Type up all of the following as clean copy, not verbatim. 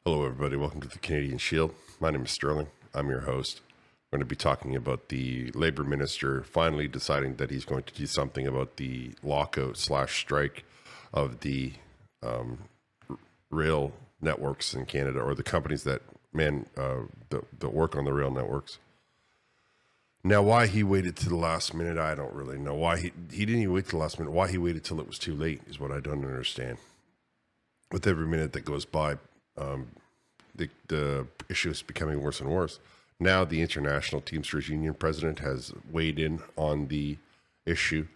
Hello, everybody. Welcome to the Canadian Shield. My name is Sterling. I'm your host. I'm going to be talking about the Labour Minister finally deciding that he's going to do something about the lockout/strike of the rail networks in Canada, or the companies that that work on the rail networks. Now, why he waited to the last minute, I don't really know. Why he didn't even wait till the last minute. Why he waited till it was too late is what I don't understand. With every minute that goes by, the issue is becoming worse and worse. Now the International Teamsters Union president has weighed in on the issue.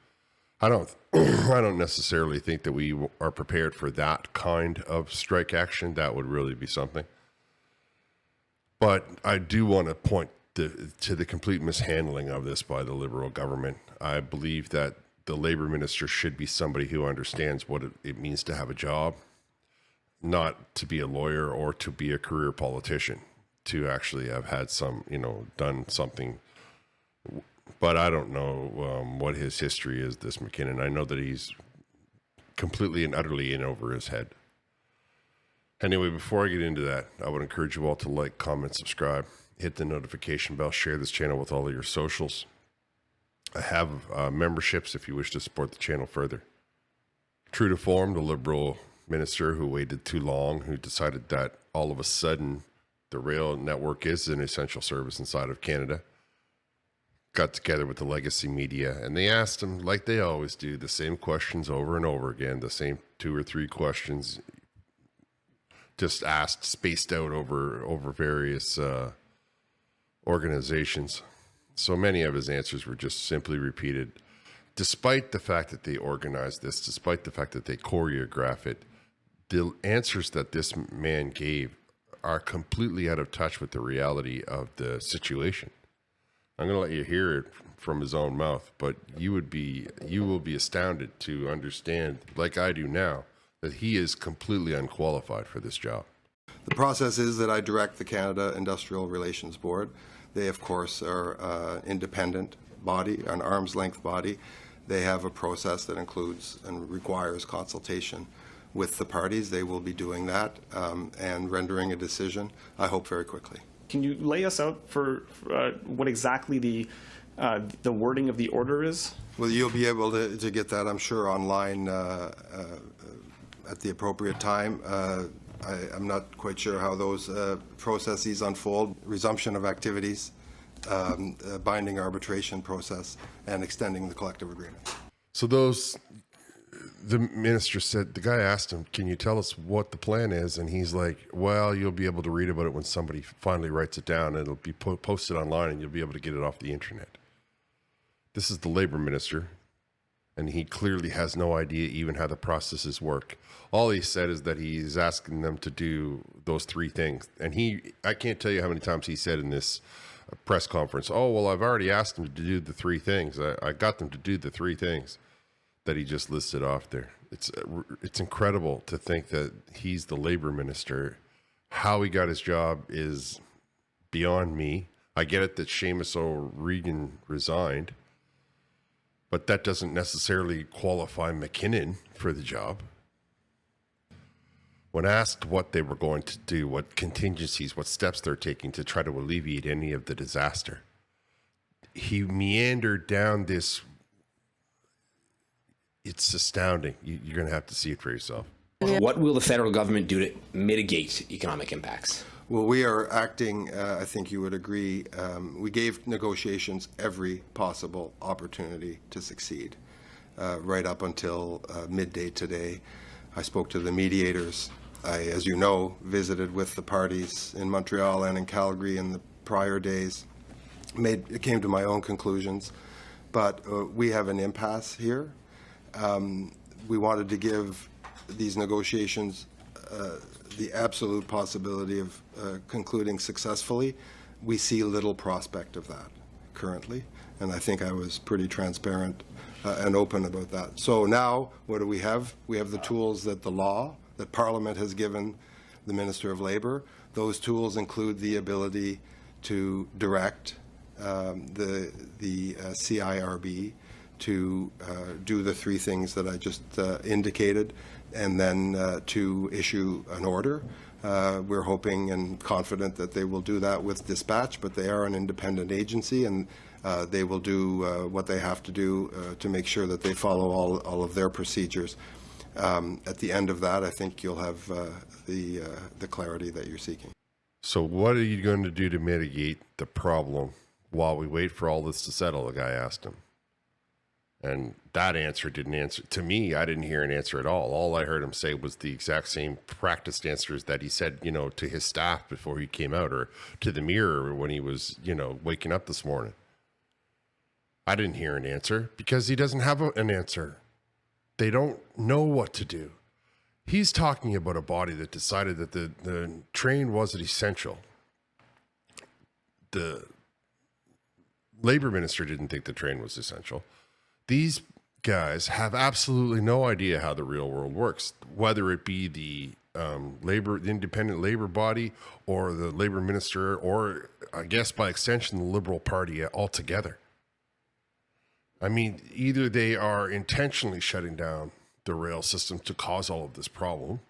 I don't necessarily think that we are prepared for that kind of strike action. That would really be something. But I do want to point to the complete mishandling of this by the Liberal government. I believe that the Labour minister should be somebody who understands what it means to have a job, not to be a lawyer or to be a career politician, to actually have had some, done something. But I don't know what his history is, this MacKinnon. I know that he's completely and utterly in over his head. Anyway, before I get into that, I would encourage you all to like, comment, subscribe, hit the notification bell, share this channel with all of your socials. I have memberships if you wish to support the channel further. True to form, the Liberal minister who waited too long, who decided that all of a sudden the rail network is an essential service inside of Canada, got together with the legacy media, and they asked him, like they always do, the same questions over and over again, the same 2 or 3 questions, just asked, spaced out over various organizations. So many of his answers were just simply repeated. Despite the fact that they organized this, despite the fact that they choreograph it, the answers that this man gave are completely out of touch with the reality of the situation. I'm going to let you hear it from his own mouth, but you will be astounded to understand, like I do now, that he is completely unqualified for this job. The process is that I direct the Canada Industrial Relations Board. They, of course, are an independent body, an arm's length body. They have a process that includes and requires consultation with the parties. They will be doing that and rendering a decision, I hope, very quickly. Can you lay us out for what exactly the wording of the order is? Well, you'll be able to get that, I'm sure, online at the appropriate time. I'm not quite sure how those processes unfold. Resumption of activities, binding arbitration process, and extending the collective agreement. So the minister said, the guy asked him, can you tell us what the plan is? And he's like, well, you'll be able to read about it when somebody finally writes it down, and it'll be posted online, and you'll be able to get it off the internet. This is the Labour minister, and he clearly has no idea even how the processes work. All he said is that he's asking them to do those 3 things. And I can't tell you how many times he said in this press conference, oh, well, I've already asked them to do the 3 things. I got them to do the 3 things that he just listed off there. It's incredible to think that he's the Labour minister. How he got his job is beyond me. I get it that Seamus O'Regan resigned, but that doesn't necessarily qualify MacKinnon for the job. When asked what they were going to do, what contingencies, what steps they're taking to try to alleviate any of the disaster, he meandered down this. It's astounding. You're going to have to see it for yourself. What will the federal government do to mitigate economic impacts? Well, we are acting, I think you would agree, we gave negotiations every possible opportunity to succeed. Right up until midday today, I spoke to the mediators. I, as you know, visited with the parties in Montreal and in Calgary in the prior days. It came to my own conclusions, but we have an impasse here. We wanted to give these negotiations the absolute possibility of concluding successfully. We see little prospect of that currently, and I think I was pretty transparent and open about that. So now, what do we have? We have the tools that that Parliament has given the Minister of Labour. Those tools include the ability to direct the CIRB to do the 3 things that I just indicated, and then to issue an order We're hoping and confident that they will do that with dispatch, but they are an independent agency, and they will do what they have to do to make sure that they follow all of their procedures. At the end of that, I think you'll have the clarity that you're seeking. So what are you going to do to mitigate the problem while we wait for all this to settle? The guy asked him. And that answer didn't answer. To me, I didn't hear an answer at all. All I heard him say was the exact same practiced answers that he said, to his staff before he came out, or to the mirror when he was, waking up this morning. I didn't hear an answer because he doesn't have an answer. They don't know what to do. He's talking about a body that decided that the train wasn't essential. The labor minister didn't think the train was essential. These guys have absolutely no idea how the real world works, whether it be the independent labor body or the labor minister, or I guess by extension, the Liberal Party altogether. I mean, either they are intentionally shutting down the rail system to cause all of this problem,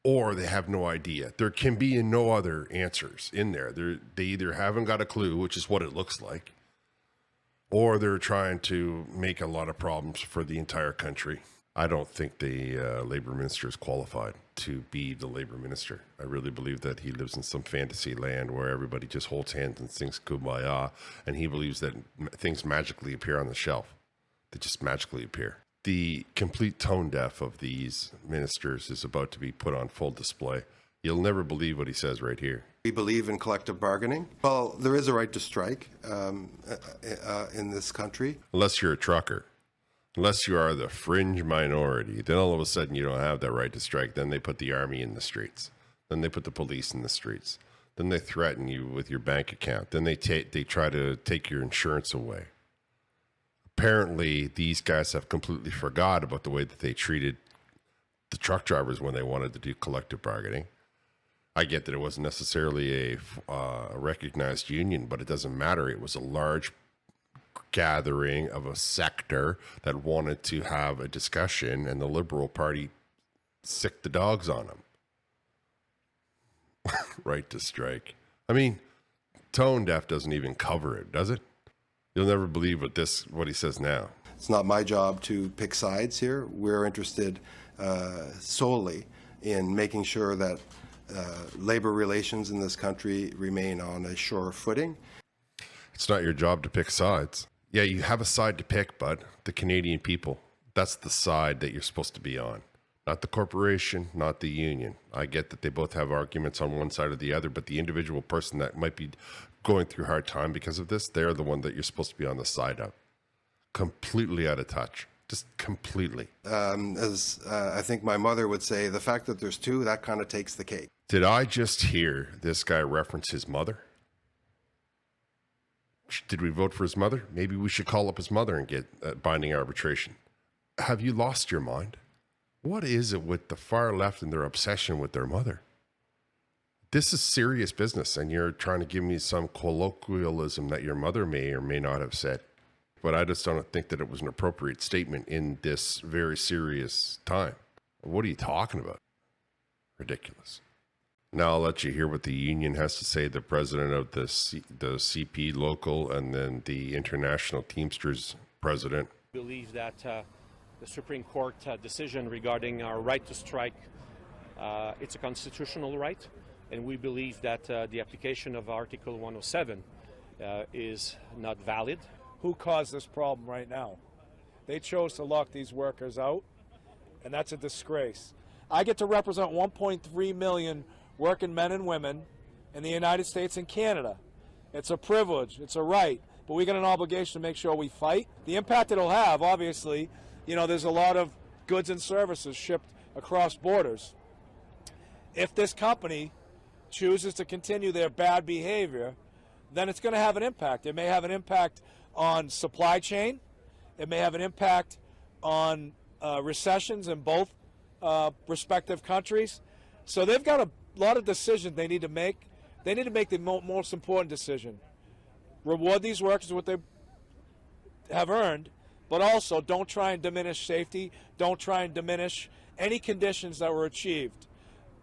or they have no idea. There can be no other answers in there. They either haven't got a clue, which is what it looks like, or they're trying to make a lot of problems for the entire country. I don't think the labor minister is qualified to be the labor minister. I really believe that he lives in some fantasy land where everybody just holds hands and sings kumbaya, and he believes that things magically appear on the shelf. They just magically appear. The complete tone deaf of these ministers is about to be put on full display. You'll never believe what he says right here. We believe in collective bargaining. Well, there is a right to strike in this country. Unless you're a trucker. Unless you are the fringe minority, then all of a sudden you don't have that right to strike. Then they put the army in the streets. Then they put the police in the streets. Then they threaten you with your bank account. Then they try to take your insurance away. Apparently, these guys have completely forgot about the way that they treated the truck drivers when they wanted to do collective bargaining. I get that it wasn't necessarily a recognized union, but it doesn't matter. It was a large gathering of a sector that wanted to have a discussion, and the Liberal Party sicked the dogs on them. Right to strike. I mean, tone deaf doesn't even cover it, does it? You'll never believe what he says now. It's not my job to pick sides here. We're interested solely in making sure that labor relations in this country remain on a sure footing. It's not your job to pick sides. Yeah, you have a side to pick, bud. The Canadian people. That's the side that you're supposed to be on. Not the corporation, not the union. I get that they both have arguments on one side or the other, but the individual person that might be going through a hard time because of this, they're the one that you're supposed to be on the side of. Completely out of touch. Just completely. As I think my mother would say, the fact that there's two, that kind of takes the cake. Did I just hear this guy reference his mother? Did we vote for his mother? Maybe we should call up his mother and get binding arbitration. Have you lost your mind? What is it with the far left and their obsession with their mother? This is serious business, and you're trying to give me some colloquialism that your mother may or may not have said. But I just don't think that it was an appropriate statement in this very serious time. What are you talking about? Ridiculous. Now I'll let you hear what the union has to say, the president of the CP local, and then the International Teamsters president. I believe that the Supreme Court decision regarding our right to strike, it's a constitutional right, and we believe that the application of Article 107 is not valid. Who caused this problem right now? They chose to lock these workers out, and that's a disgrace. I get to represent 1.3 million working men and women in the United States and Canada. It's a privilege, it's a right, but we got an obligation to make sure we fight. The impact it'll have, obviously, there's a lot of goods and services shipped across borders. If this company chooses to continue their bad behavior, then it's going to have an impact. It may have an impact on supply chain. It may have an impact on recessions in both respective countries. So they've got a lot of decisions they need to make. They need to make the most important decision. Reward these workers what they have earned, but also don't try and diminish safety. Don't try and diminish any conditions that were achieved.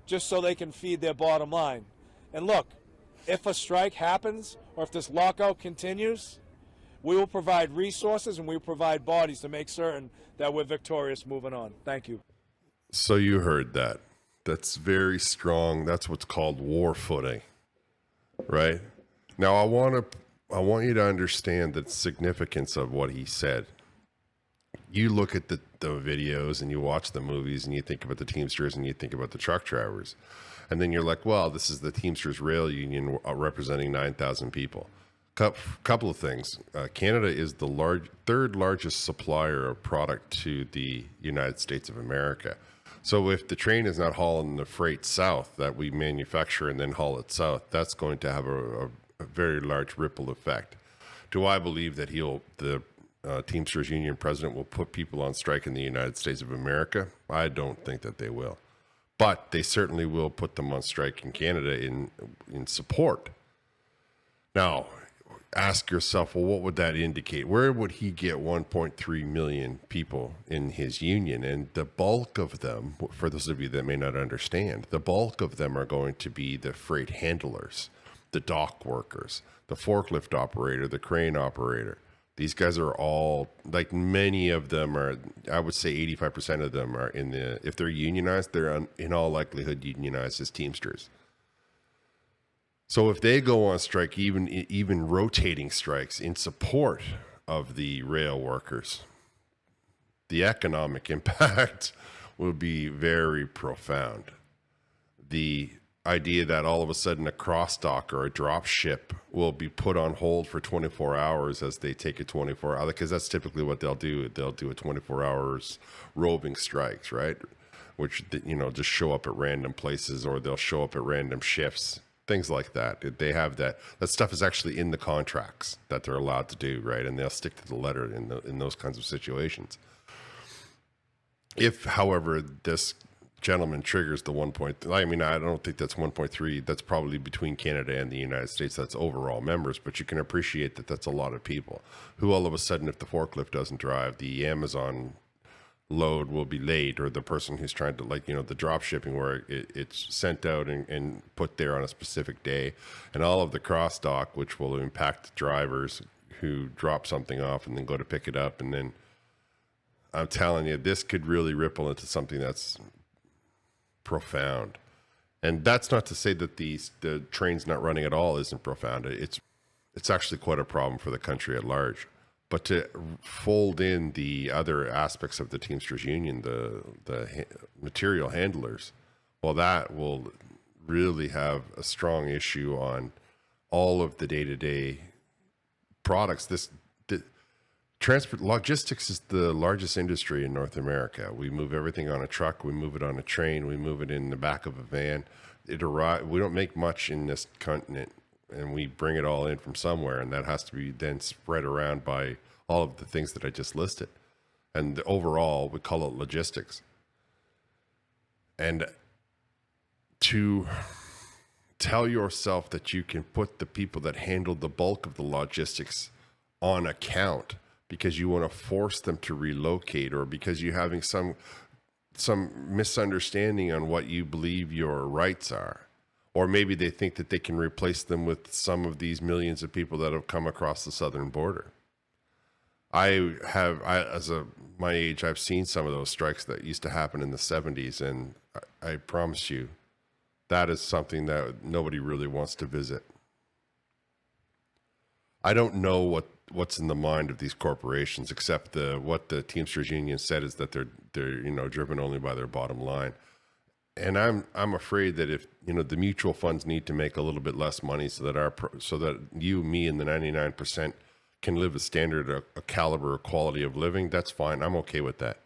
just so they can feed their bottom line. And look, if a strike happens or if this lockout continues, we will provide resources and we will provide bodies to make certain that we're victorious moving on. Thank you. So you heard that. That's very strong. That's what's called war footing, right? Now I want you to understand the significance of what he said. You look at the videos and you watch the movies and you think about the Teamsters and you think about the truck drivers. And then you're like, well, this is the Teamsters Rail Union representing 9,000 people. Couple of things. Canada is the third largest supplier of product to the United States of America. So if the train is not hauling the freight south that we manufacture and then haul it south, that's going to have a very large ripple effect. Do I believe that the Teamsters Union president will put people on strike in the United States of America? I don't think that they will. But they certainly will put them on strike in Canada in support. Now, ask yourself, well, what would that indicate? Where would he get 1.3 million people in his union? And the bulk of them, for those of you that may not understand, the bulk of them are going to be the freight handlers, the dock workers, the forklift operator, the crane operator. These guys are all, like, many of them are, I would say 85% of them are if they're unionized, they're in all likelihood unionized as Teamsters. So if they go on strike, even rotating strikes in support of the rail workers, the economic impact will be very profound. The idea that all of a sudden a cross dock or a drop ship will be put on hold for 24 hours as they take a 24 hour, because that's typically what they'll do. They'll do a 24 hours roving strikes, right? Which, just show up at random places, or they'll show up at random shifts, things like that. They have that stuff is actually in the contracts that they're allowed to do, right? And they'll stick to the letter in those kinds of situations. If, however, this gentleman triggers the 1.3, I mean, I don't think that's 1.3. That's probably between Canada and the United States. That's overall members, but you can appreciate that that's a lot of people who all of a sudden, if the forklift doesn't drive, the Amazon load will be late, or the person who's trying to, the drop shipping where it's sent out and put there on a specific day, and all of the cross dock, which will impact drivers who drop something off and then go to pick it up. And then I'm telling you, this could really ripple into something that's profound. And that's not to say that the train's not running at all isn't profound. It's actually quite a problem for the country at large. But to fold in the other aspects of the Teamsters Union, the material handlers, well, that will really have a strong issue on all of the day-to-day products. Logistics is the largest industry in North America. We move everything on a truck. We move it on a train. We move it in the back of a van. We don't make much in this continent, and we bring it all in from somewhere, and that has to be then spread around by all of the things that I just listed. And overall, we call it logistics. And to tell yourself that you can put the people that handle the bulk of the logistics on account because you want to force them to relocate, or because you're having some misunderstanding on what you believe your rights are, or maybe they think that they can replace them with some of these millions of people that have come across the southern border. My age, I've seen some of those strikes that used to happen in the 70s, and I promise you, that is something that nobody really wants to visit. I don't know what's in the mind of these corporations, except what the Teamsters Union said is that they're driven only by their bottom line. And I'm afraid that if the mutual funds need to make a little bit less money so that you, me, and the 99% can live a standard, a caliber, a quality of living, that's fine. I'm okay with that.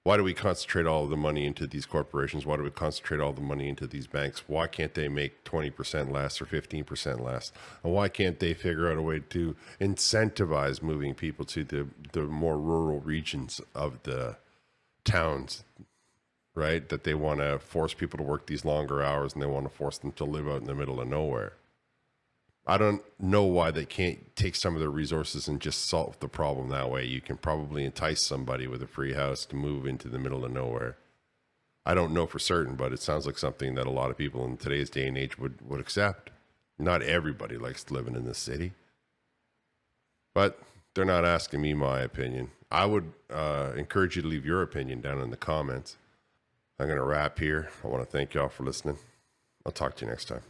Why do we concentrate all of the money into these corporations? Why do we concentrate all the money into these banks? Why can't they make 20% less or 15% less? And why can't they figure out a way to incentivize moving people to the more rural regions of the towns, right? That they want to force people to work these longer hours, and they want to force them to live out in the middle of nowhere. I don't know why they can't take some of their resources and just solve the problem that way. You can probably entice somebody with a free house to move into the middle of nowhere. I don't know for certain, but it sounds like something that a lot of people in today's day and age would accept. Not everybody likes living in this city, but they're not asking me my opinion. I would encourage you to leave your opinion down in the comments. I'm going to wrap here. I want to thank y'all for listening. I'll talk to you next time.